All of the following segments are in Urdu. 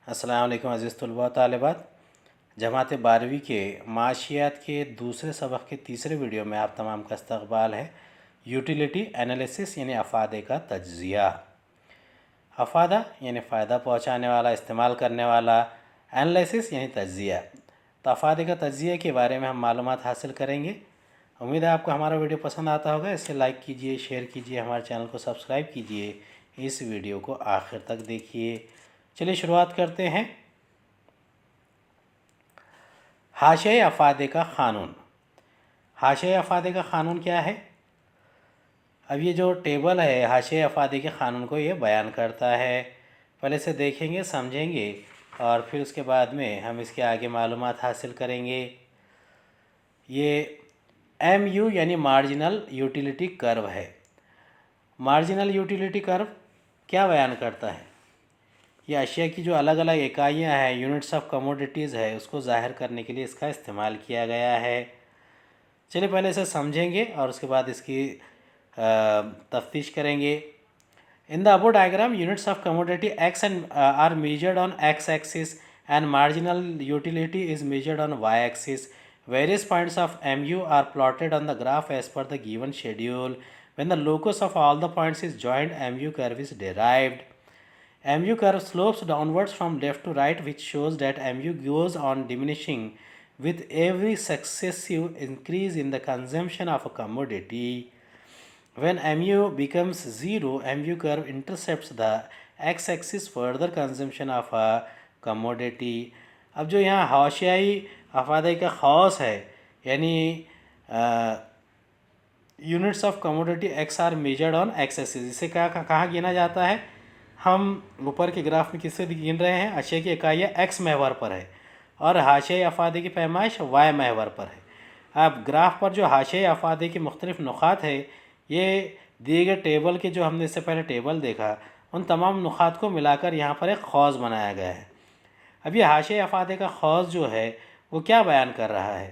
السلام علیکم عزیز طلباء و طالبات۔ جماعت 12ویں کے معاشیات کے دوسرے سبق کے تیسرے ویڈیو میں آپ تمام کا استقبال ہے۔ یوٹیلیٹی انالیسس یعنی افادے کا تجزیہ۔ افادہ یعنی فائدہ پہنچانے والا، استعمال کرنے والا، انالیسس یعنی تجزیہ۔ تو افادے کا تجزیہ کے بارے میں ہم معلومات حاصل کریں گے۔ امید ہے آپ کو ہمارا ویڈیو پسند آتا ہوگا۔ اسے لائک کیجئے، شیئر کیجئے، ہمارے چینل کو سبسکرائب کیجئے، اس ویڈیو کو آخر تک دیکھیے۔ چلیے شروعات کرتے ہیں۔ حاشیۂ افادے کا قانون۔ حاشیۂ افادے کا قانون کیا ہے؟ اب یہ جو ٹیبل ہے حاشیۂ افادے کے قانون کو یہ بیان کرتا ہے۔ پہلے سے دیکھیں گے، سمجھیں گے، اور پھر اس کے بعد میں ہم اس کے آگے معلومات حاصل کریں گے۔ یہ ایم یو یعنی مارجنل یوٹیلیٹی کرو ہے۔ مارجنل یوٹیلیٹی کرو کیا بیان کرتا ہے؟ یہ اشیاء کی جو الگ الگ اکائیاں ہیں، یونٹس آف کموڈیٹیز ہے، اس کو ظاہر کرنے کے لیے اس کا استعمال کیا گیا ہے۔ چلیے پہلے اسے سمجھیں گے اور اس کے بعد اس کی تفتیش کریں گے۔ In the above diagram, units of commodity X are measured on X axis and marginal utility is measured on Y axis. Various points of MU are plotted on the graph as per the given schedule. When the locus of all the points is joined, MU curve is derived. MU curve slopes downwards from left to right, which shows that MU goes on diminishing with every successive increase in the consumption of a commodity. When MU becomes 0, MU curve intercepts the x-axis further consumption of a commodity. اب جو یہاں حاشیائی افادے کا خاص ہے، یعنی units of commodity X are measured on X axis, اسے کہاں گنا جاتا ہے؟ ہم اوپر کے گراف میں کس سے گن رہے ہیں؟ اشیاء کی اکائیاں ایکس محور پر ہے اور حاشیۂ افادے کی پیمائش وائی محور پر ہے۔ اب گراف پر جو حاشیۂ افادے کے مختلف نقاط ہے، یہ دیے گئے ٹیبل کے جو ہم نے اس سے پہلے ٹیبل دیکھا، ان تمام نقاط کو ملا کر یہاں پر ایک قوس بنایا گیا ہے۔ اب یہ حاشیۂ افادے کا قوس جو ہے وہ کیا بیان کر رہا ہے؟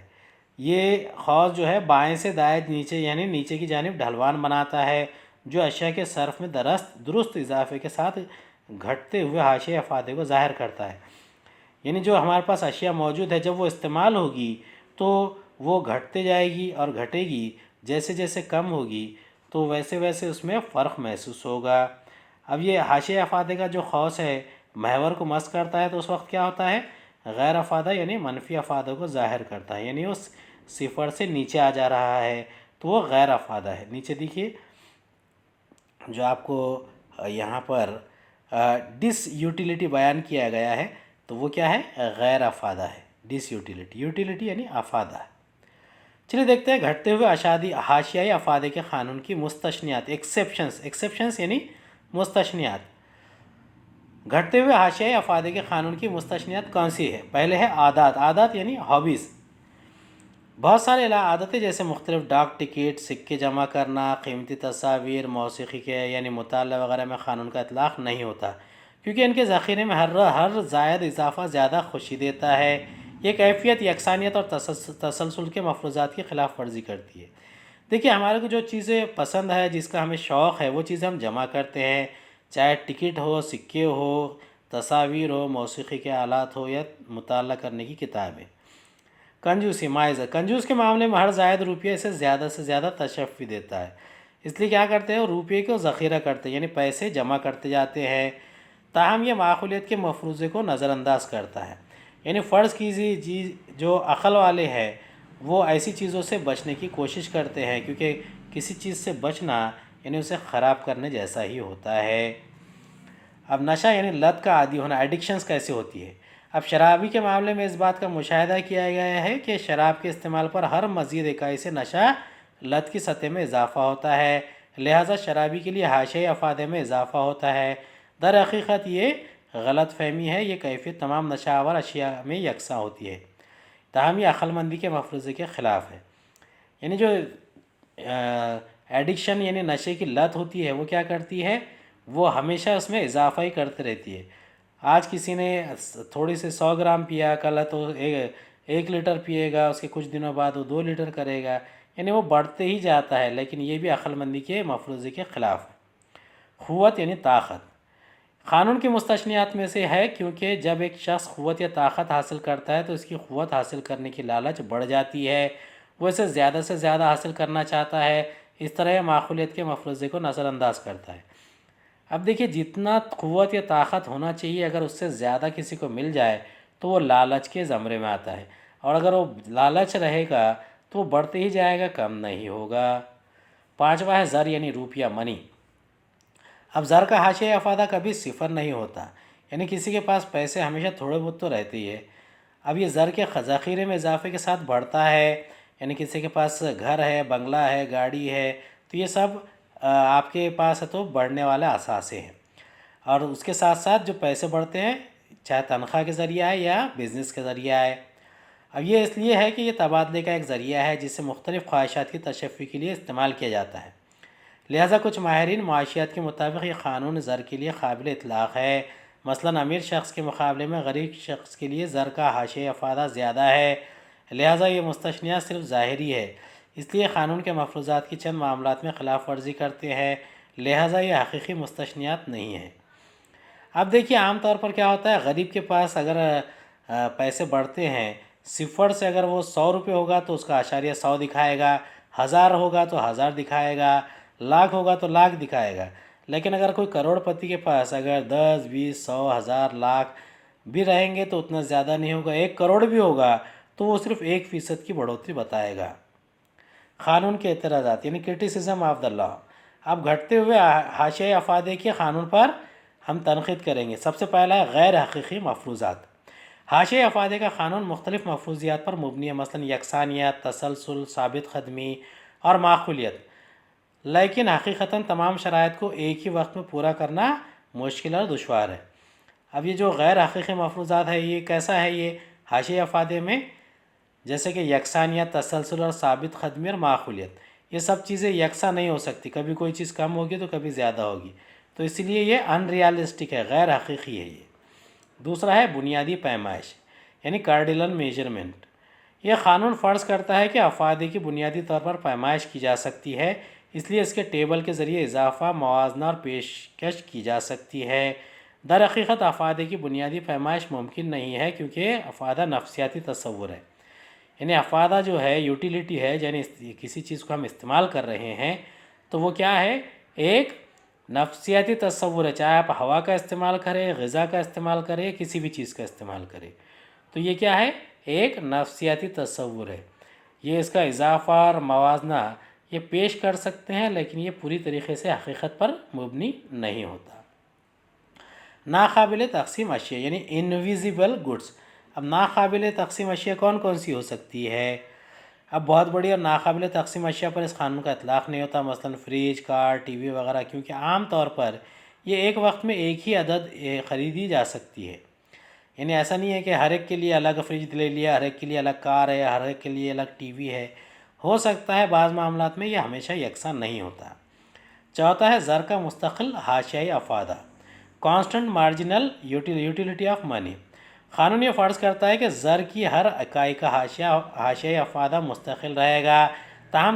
یہ قوس جو ہے بائیں سے دائیں نیچے یعنی نیچے کی جانب ڈھلوان بناتا ہے، جو اشیاء کے صرف میں درست اضافے کے ساتھ گھٹتے ہوئے حاشیۂ افادے کو ظاہر کرتا ہے۔ یعنی جو ہمارے پاس اشیاء موجود ہے، جب وہ استعمال ہوگی تو وہ گھٹتے جائے گی اور گھٹے گی، جیسے جیسے کم ہوگی تو ویسے ویسے اس میں فرق محسوس ہوگا۔ اب یہ حاشیۂ افادے کا جو قوس ہے محور کو مس کرتا ہے تو اس وقت کیا ہوتا ہے؟ غیر افادہ یعنی منفی افادہ کو ظاہر کرتا ہے، یعنی اس صفر سے نیچے آ جا رہا ہے تو وہ غیر افادہ ہے۔ نیچے دیکھیے جو آپ کو یہاں پر ڈس یوٹیلیٹی بیان کیا گیا ہے تو وہ کیا ہے؟ غیر افادہ ہے۔ ڈس یوٹیلیٹی، یوٹیلیٹی یعنی افادہ ہے۔ چلیے دیکھتے ہیں گھٹتے ہوئے حاشیائی افادے کے قانون کی مستثنیات، ایکسیپشنز یعنی مستثنیات۔ گھٹتے ہوئے حاشیائی افادے کے قانون کی مستثنیات کون سی ہے؟ پہلے ہے عادات۔ عادات یعنی ہابیز۔ بہت سارے عادتیں جیسے مختلف ڈاک ٹکٹ، سکے جمع کرنا، قیمتی تصاویر، موسیقی کے یعنی مطالعہ وغیرہ میں قانون کا اطلاق نہیں ہوتا، کیونکہ ان کے ذخیرے میں ہر زائد اضافہ زیادہ خوشی دیتا ہے۔ یہ کیفیت، یکسانیت اور تسلسل کے مفروضات کی خلاف ورزی کرتی ہے۔ دیکھیے ہمارے کو جو چیزیں پسند ہے، جس کا ہمیں شوق ہے، وہ چیزیں ہم جمع کرتے ہیں، چاہے ٹکٹ ہو، سکے ہو، تصاویر ہو، موسیقی کے آلات ہو یا مطالعہ کرنے کی کتابیں۔ کنجوسی، مائزہ، کنجوس کے معاملے میں ہر زائد روپیے سے زیادہ تشفی دیتا ہے، اس لیے کیا کرتے ہیں؟ روپیے کو ذخیرہ کرتے ہیں، یعنی پیسے جمع کرتے جاتے ہیں، تاہم یہ معقولیت کے مفروضے کو نظر انداز کرتا ہے۔ یعنی فرض کیجیے جو عقل والے ہیں وہ ایسی چیزوں سے بچنے کی کوشش کرتے ہیں، کیونکہ کسی چیز سے بچنا یعنی اسے خراب کرنے جیسا ہی ہوتا ہے۔ اب نشہ یعنی لت کا عادی ہونا، ایڈکشنز کیسے ہوتی ہے؟ اب شرابی کے معاملے میں اس بات کا مشاہدہ کیا گیا ہے کہ شراب کے استعمال پر ہر مزید اکائی سے نشہ لت کی سطح میں اضافہ ہوتا ہے، لہٰذا شرابی کے لیے حاشیۂ افادے میں اضافہ ہوتا ہے۔ در حقیقت یہ غلط فہمی ہے، یہ کیفیت تمام نشہ آور اشیاء میں یکساں ہوتی ہے، تاہم یہ عقل مندی کے مفروضے کے خلاف ہے۔ یعنی جو ایڈکشن یعنی نشے کی لت ہوتی ہے وہ کیا کرتی ہے؟ وہ ہمیشہ اس میں اضافہ ہی کرتے رہتی ہے۔ آج کسی نے تھوڑی سے 100 گرام پیا، کل تو 1 لیٹر پیے گا، اس کے کچھ دنوں بعد وہ 2 لیٹر کرے گا، یعنی وہ بڑھتے ہی جاتا ہے، لیکن یہ بھی عقل مندی کے مفروضے کے خلاف ہے۔ قوت یعنی طاقت۔ قانون کی مستثنیات میں سے ہے کیونکہ جب ایک شخص قوت یا طاقت حاصل کرتا ہے تو اس کی قوت حاصل کرنے کی لالچ بڑھ جاتی ہے، وہ اسے زیادہ سے زیادہ حاصل کرنا چاہتا ہے، اس طرح یہ معقولیت کے مفروضے کو نظر انداز کرتا ہے۔ اب دیکھیے جتنا قوت یا طاقت ہونا چاہیے اگر اس سے زیادہ کسی کو مل جائے تو وہ لالچ کے زمرے میں آتا ہے، اور اگر وہ لالچ رہے گا تو وہ بڑھتے ہی جائے گا، کم نہیں ہوگا۔ پانچواں ہے زر یعنی روپیہ، منی۔ اب زر کا حاشیہ افادہ کبھی صفر نہیں ہوتا، یعنی کسی کے پاس پیسے ہمیشہ تھوڑے بہت تو رہتے ہی ہے۔ اب یہ زر کے ذخیرے میں اضافے کے ساتھ بڑھتا ہے، یعنی کسی کے پاس گھر ہے، بنگلہ ہے، گاڑی ہے، تو یہ سب آپ کے پاس ہے تو بڑھنے والے اثاثے ہیں، اور اس کے ساتھ ساتھ جو پیسے بڑھتے ہیں چاہے تنخواہ کے ذریعہ ہے یا بزنس کے ذریعہ ہے۔ اب یہ اس لیے ہے کہ یہ تبادلے کا ایک ذریعہ ہے جسے مختلف خواہشات کی تشفی کے لیے استعمال کیا جاتا ہے، لہٰذا کچھ ماہرین معاشیات کے مطابق یہ قانون زر کے لیے قابل اطلاق ہے۔ مثلاً امیر شخص کے مقابلے میں غریب شخص کے لیے زر کا حاشیہ افادہ زیادہ ہے، لہٰذا یہ مستثنیات صرف ظاہری ہے، اس لیے قانون کے مفروضات کی چند معاملات میں خلاف ورزی کرتے ہیں، لہٰذا یہ حقیقی مستثنیات نہیں ہیں۔ اب دیکھیے عام طور پر کیا ہوتا ہے، غریب کے پاس اگر پیسے بڑھتے ہیں، صفر سے اگر وہ 100 روپے ہوگا تو اس کا اشاریہ 100 دکھائے گا، 1000 ہوگا تو 1000 دکھائے گا، لاکھ ہوگا تو لاکھ دکھائے گا۔ لیکن اگر کوئی کروڑ پتی کے پاس اگر 10 20 100 1000 لاکھ بھی رہیں گے تو اتنا زیادہ نہیں ہوگا، 1 کروڑ بھی ہوگا تو وہ صرف 1% کی بڑھوتری بتائے گا۔ قانون کے اعتراضات یعنی کرٹیسزم آف دا لا۔ اب گھٹتے ہوئے حاشیہ افادے کے قانون پر ہم تنقید کریں گے۔ سب سے پہلا ہے غیر حقیقی مفروضات۔ حاشیہ افادے کا قانون مختلف مفروضیات پر مبنی ہے، مثلا یکسانیت، تسلسل، ثابت قدمی اور معقولیت، لیکن حقیقتاً تمام شرائط کو ایک ہی وقت میں پورا کرنا مشکل اور دشوار ہے۔ اب یہ جو غیر حقیقی مفروضات ہے یہ کیسا ہے؟ یہ حاشیہ افادے میں جیسے کہ یکسانیت، تسلسل اور ثابت قدمی اور معقولیت، یہ سب چیزیں یکساں نہیں ہو سکتی، کبھی کوئی چیز کم ہوگی تو کبھی زیادہ ہوگی، تو اس لیے یہ ان ریالسٹک ہے، غیر حقیقی ہے یہ۔ دوسرا ہے بنیادی پیمائش یعنی کارڈینل میجرمنٹ۔ یہ قانون فرض کرتا ہے کہ افادے کی بنیادی طور پر پیمائش کی جا سکتی ہے، اس لیے اس کے ٹیبل کے ذریعے اضافہ، موازنہ اور پیشکش کی جا سکتی ہے۔ در حقیقت افادے کی بنیادی پیمائش ممکن نہیں ہے کیونکہ افادہ نفسیاتی تصور ہے، یعنی افادہ جو ہے یوٹیلیٹی ہے، یعنی کسی چیز کو ہم استعمال کر رہے ہیں تو وہ کیا ہے؟ ایک نفسیاتی تصور ہے، چاہے آپ ہوا کا استعمال کریں، غذا کا استعمال کریں، کسی بھی چیز کا استعمال کریں، تو یہ کیا ہے؟ ایک نفسیاتی تصور ہے۔ یہ اس کا اضافہ اور موازنہ یہ پیش کر سکتے ہیں لیکن یہ پوری طریقے سے حقیقت پر مبنی نہیں ہوتا۔ ناقابل تقسیم اشیاء یعنی انویزیبل گڈس۔ اب ناقابل تقسیم اشیاء کون کون سی ہو سکتی ہے؟ اب بہت بڑی اور ناقابل تقسیم اشیاء پر اس قانون کا اطلاق نہیں ہوتا، مثلا فریج، کار، ٹی وی وغیرہ، کیونکہ عام طور پر یہ ایک وقت میں ایک ہی عدد خریدی جا سکتی ہے، یعنی ایسا نہیں ہے کہ ہر ایک کے لیے الگ فریج لے لیا، ہر ایک کے لیے الگ کار ہے، ہر ایک کے لیے الگ ٹی وی ہے، ہو سکتا ہے بعض معاملات میں یہ ہمیشہ یکساں نہیں ہوتا۔ چوتھا ہے زر کا مستقل حاشیہ افادہ، constant marginal utility of money. قانون یہ فرض کرتا ہے کہ زر کی ہر اکائی کا حاشیہ افادہ مستقل رہے گا، تاہم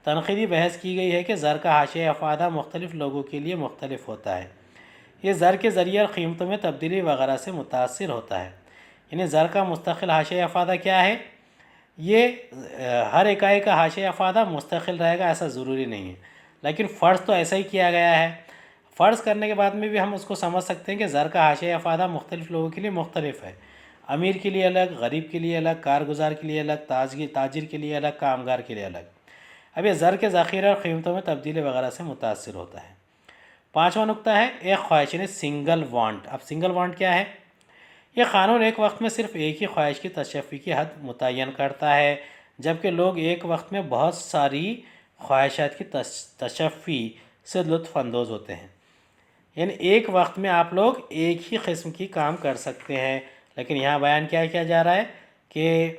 تنقیدی بحث کی گئی ہے کہ زر کا حاشیہ افادہ مختلف لوگوں کے لیے مختلف ہوتا ہے، یہ زر کے ذریعے اور قیمتوں میں تبدیلی وغیرہ سے متاثر ہوتا ہے۔ یعنی زر کا مستقل حاشیہ افادہ کیا ہے؟ یہ ہر اکائی کا حاشیہ افادہ مستقل رہے گا ایسا ضروری نہیں ہے، لیکن فرض تو ایسا ہی کیا گیا ہے۔ فرض کرنے کے بعد میں بھی ہم اس کو سمجھ سکتے ہیں کہ زر کا حاشیہ افادہ مختلف لوگوں کے لیے مختلف ہے، امیر کے لیے الگ، غریب کے لیے الگ، کارگزار کے لیے الگ، تاجر کے لیے الگ، کامگار کے لیے الگ۔ اب یہ زر کے ذخیرے اور قیمتوں میں تبدیلی وغیرہ سے متاثر ہوتا ہے۔ پانچواں نقطہ ہے ایک خواہش یعنی سنگل وانٹ۔ اب سنگل وانٹ کیا ہے؟ یہ قانون ایک وقت میں صرف ایک ہی خواہش کی تشفی کی حد متعین کرتا ہے، جبکہ لوگ ایک وقت میں بہت ساری خواہشات کی تشفی سے لطف اندوز ہوتے ہیں، یعنی ایک وقت میں آپ لوگ ایک ہی قسم کی کام کر سکتے ہیں، لیکن یہاں بیان کیا کیا جا رہا ہے کہ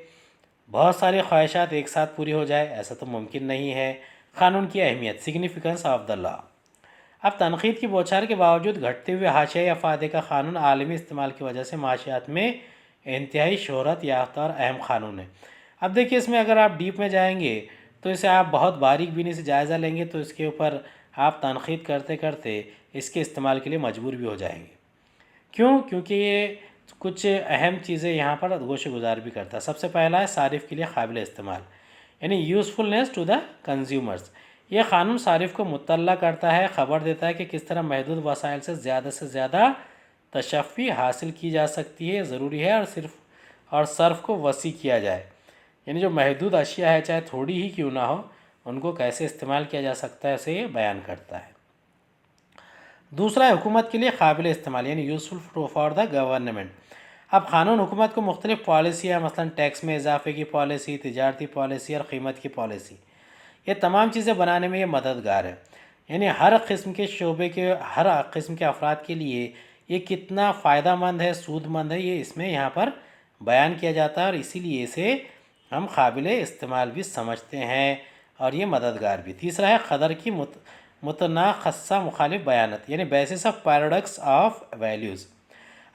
بہت ساری خواہشات ایک ساتھ پوری ہو جائے، ایسا تو ممکن نہیں ہے۔ قانون کی اہمیت، سگنیفیکنس آف دا لا۔ اب تنقید کی بوچھار کے باوجود گھٹتے ہوئے حاشیہ افادے کا قانون عالمی استعمال کی وجہ سے معاشیات میں انتہائی شہرت یافتہ اور اہم قانون ہے۔ اب دیکھیے اس میں اگر آپ ڈیپ میں جائیں گے تو اسے آپ بہت باریک بینی سے جائزہ لیں گے تو اس کے اوپر آپ تنقید کرتے کرتے اس کے استعمال کے لیے مجبور بھی ہو جائیں گے۔ کیوں؟ کیونکہ یہ کچھ اہم چیزیں یہاں پر گوشہ گزار بھی کرتا ہے۔ سب سے پہلا ہے صارف کے لیے قابل استعمال، یعنی یوزفلنس ٹو دا کنزیومرز۔ یہ قانون صارف کو مطلع کرتا ہے، خبر دیتا ہے کہ کس طرح محدود وسائل سے زیادہ تشفی حاصل کی جا سکتی ہے، ضروری ہے اور صرف کو وسیع کیا جائے، یعنی جو محدود اشیاء ہے چاہے تھوڑی ہی کیوں نہ ہو، ان کو کیسے استعمال کیا جا سکتا ہے، اسے یہ بیان کرتا ہے۔ دوسرا ہے حکومت کے لیے قابل استعمال، یعنی یوزفل فار دا گورنمنٹ۔ اب قانون حکومت کو مختلف پالیسی ہے، مثلا ٹیکس میں اضافے کی پالیسی، تجارتی پالیسی اور قیمت کی پالیسی، یہ تمام چیزیں بنانے میں یہ مددگار ہے۔ یعنی ہر قسم کے شعبے کے ہر قسم کے افراد کے لیے یہ کتنا فائدہ مند ہے، سود مند ہے، یہ اس میں یہاں پر بیان کیا جاتا ہے، اور اسی لیے اسے ہم قابل استعمال بھی سمجھتے ہیں اور یہ مددگار بھی۔ تیسرا ہے قدر کی متناقضہ مخالف بیانات، یعنی بیسس آف پیراڈکس آف ویلیوز۔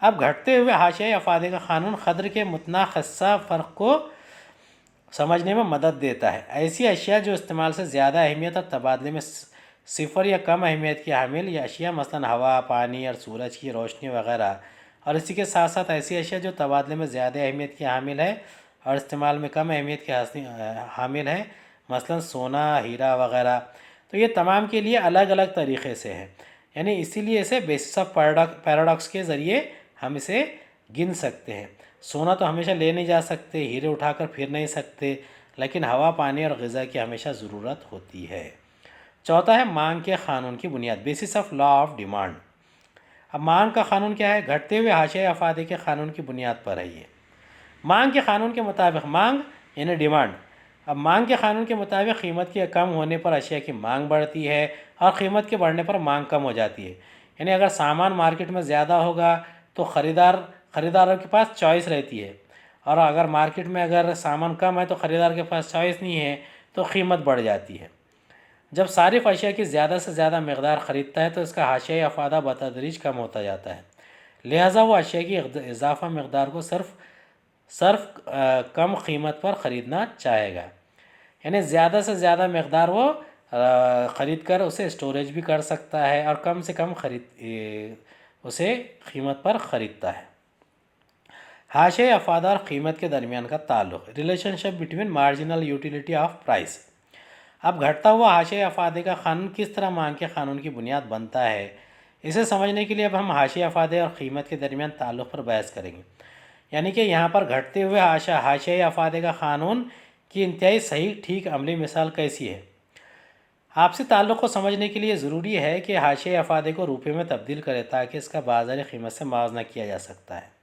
اب گھٹتے ہوئے حاشیۂ افادے کا قانون قدر کے متناقضہ فرق کو سمجھنے میں مدد دیتا ہے۔ ایسی اشیاء جو استعمال سے زیادہ اہمیت اور تبادلے میں صفر یا کم اہمیت کی حامل یا اشیاء، مثلا ہوا، پانی اور سورج کی روشنی وغیرہ، اور اسی کے ساتھ ساتھ ایسی اشیاء جو تبادلے میں زیادہ اہمیت کی حامل ہے اور استعمال میں کم اہمیت کی حامل ہے، مثلا سونا، ہیرا وغیرہ، تو یہ تمام کے لیے الگ الگ طریقے سے ہے، یعنی اسی لیے اسے بیسس آف پیراڈکس کے ذریعے ہم اسے گن سکتے ہیں۔ سونا تو ہمیشہ لے نہیں جا سکتے، ہیرے اٹھا کر پھر نہیں سکتے، لیکن ہوا، پانی اور غذا کی ہمیشہ ضرورت ہوتی ہے۔ چوتھا ہے مانگ کے قانون کی بنیاد، basis of law of demand. اب مانگ کا قانون کیا ہے؟ گھٹتے ہوئے حاشیۂ افادے کے قانون کی بنیاد پر ہے یہ۔ مانگ کے قانون کے مطابق، مانگ یعنی ڈیمانڈ، اب مانگ کے قانون کے مطابق قیمت کے کم ہونے پر اشیاء کی مانگ بڑھتی ہے اور قیمت کے بڑھنے پر مانگ کم ہو جاتی ہے۔ یعنی اگر سامان مارکیٹ میں زیادہ ہوگا تو خریداروں کے پاس چوائس رہتی ہے، اور اگر مارکیٹ میں اگر سامان کم ہے تو خریدار کے پاس چوائس نہیں ہے تو قیمت بڑھ جاتی ہے۔ جب صارف اشیاء کی زیادہ سے زیادہ مقدار خریدتا ہے تو اس کا حاشیۂ افادہ بتدریج کم ہوتا جاتا ہے، لہٰذا وہ اشیاء کی اضافہ مقدار کو صرف کم قیمت پر خریدنا چاہے گا، یعنی زیادہ سے زیادہ مقدار وہ خرید کر اسے اسٹوریج بھی کر سکتا ہے اور کم سے کم اسے قیمت پر خریدتا ہے۔ حاشیۂ افادہ اور قیمت کے درمیان کا تعلق، relation ship between marginal utility of price. اب گھٹتا ہوا حاشیۂ افادے کا قانون کس طرح مانگ کے قانون کی بنیاد بنتا ہے، اسے سمجھنے کے لیے اب ہم حاشیۂ افادے اور قیمت کے درمیان تعلق پر بحث کریں گے۔ یعنی کہ یہاں پر گھٹتے ہوئے حاشیۂ افادے کا قانون کی انتہائی صحیح ٹھیک عملی مثال کیسی ہے؟ آپسی تعلق کو سمجھنے کے لیے ضروری ہے کہ حاشیۂ افادے کو روپے میں تبدیل کرے تاکہ اس کا بازاری قیمت سے موازنہ کیا جا سکتا ہے۔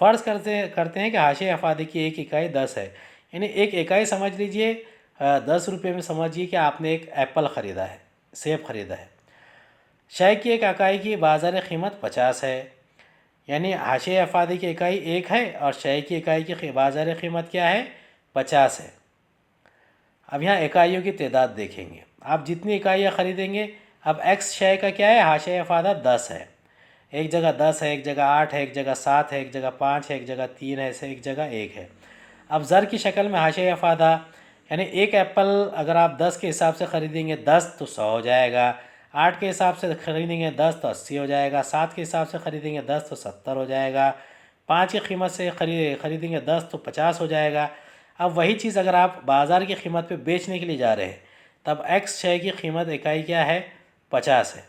فرض کرتے ہیں کہ حاشیۂ افادے کی ایک اکائی 10 ہے، یعنی ایک اکائی سمجھ لیجئے 10 روپے میں سمجھیے کہ آپ نے ایک ایپل خریدا ہے، سیب خریدا ہے۔ شے کی ایک اکائی کی بازار قیمت 50 ہے، یعنی حاشیۂ افادے کی اکائی 1 ہے اور شے کی اکائی کی بازار قیمت کیا ہے؟ 50 ہے۔ اب یہاں اکائیوں کی تعداد دیکھیں گے، آپ جتنی اکائیاں خریدیں گے، اب ایکس شے کا کیا ہے؟ حاشیۂ افادہ 10 ہے، ایک جگہ 10 ہے، ایک جگہ 8 ہے، ایک جگہ 7 ہے، ایک جگہ 5 ہے، ایک جگہ 3 ہے، ایک جگہ 1 ہے۔ اب زر کی شکل میں حاشیۂ افادہ، یعنی ایک ایپل اگر آپ 10 کے حساب سے خریدیں گے 10 تو 100 ہو جائے گا، 8 کے حساب سے خریدیں گے 10 تو 80 ہو جائے گا، 7 کے حساب سے خریدیں گے 10 تو 70 ہو جائے گا، 5 کی قیمت سے خریدیں گے 10 تو 50 ہو جائے گا۔ اب وہی چیز اگر آپ بازار کی قیمت پہ بیچنے کے لیے جا رہے ہیں تب ایکس شے کی قیمت اکائی کیا ہے؟ 50 ہے،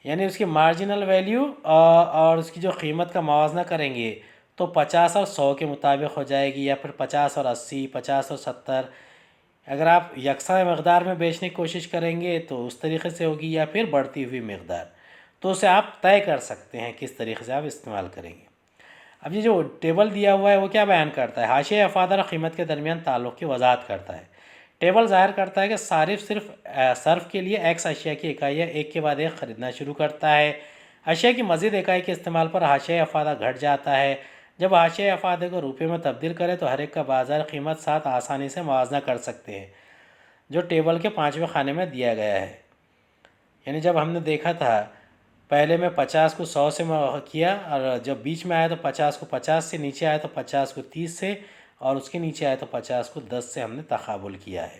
یعنی اس کی مارجنل ویلیو اور اس کی جو قیمت کا موازنہ کریں گے تو 50 اور 100 کے مطابق ہو جائے گی، یا پھر 50 اور 80، 50 اور 70۔ اگر آپ یکساں مقدار میں بیچنے کی کوشش کریں گے تو اس طریقے سے ہوگی، یا پھر بڑھتی ہوئی مقدار، تو اسے آپ طے کر سکتے ہیں کس طریقے سے آپ استعمال کریں گے۔ اب یہ جو ٹیبل دیا ہوا ہے وہ کیا بیان کرتا ہے؟ حاشیۂ افادہ اور قیمت کے درمیان تعلق کی وضاحت کرتا ہے۔ ٹیبل ظاہر کرتا ہے کہ صارف صرف کے لیے ایکس اشیاء کی اکائیاں ایک کے بعد ایک خریدنا شروع کرتا ہے۔ اشیاء کی مزید اکائی کے استعمال پر حاشیۂ افادہ گھٹ جاتا ہے۔ جب حاشیۂ افادے کو روپے میں تبدیل کرے تو ہر ایک کا بازار قیمت ساتھ آسانی سے موازنہ کر سکتے ہیں، جو ٹیبل کے 5ویں خانے میں دیا گیا ہے۔ یعنی جب ہم نے دیکھا تھا پہلے میں 50 کو 100 سے کیا، اور جب بیچ میں آیا تو 50 کو 50 سے، نیچے آیا تو 50 کو 30 سے، اور اس کے نیچے آیا تو 50 کو 10 سے ہم نے تقابل کیا ہے۔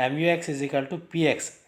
MUX=PX,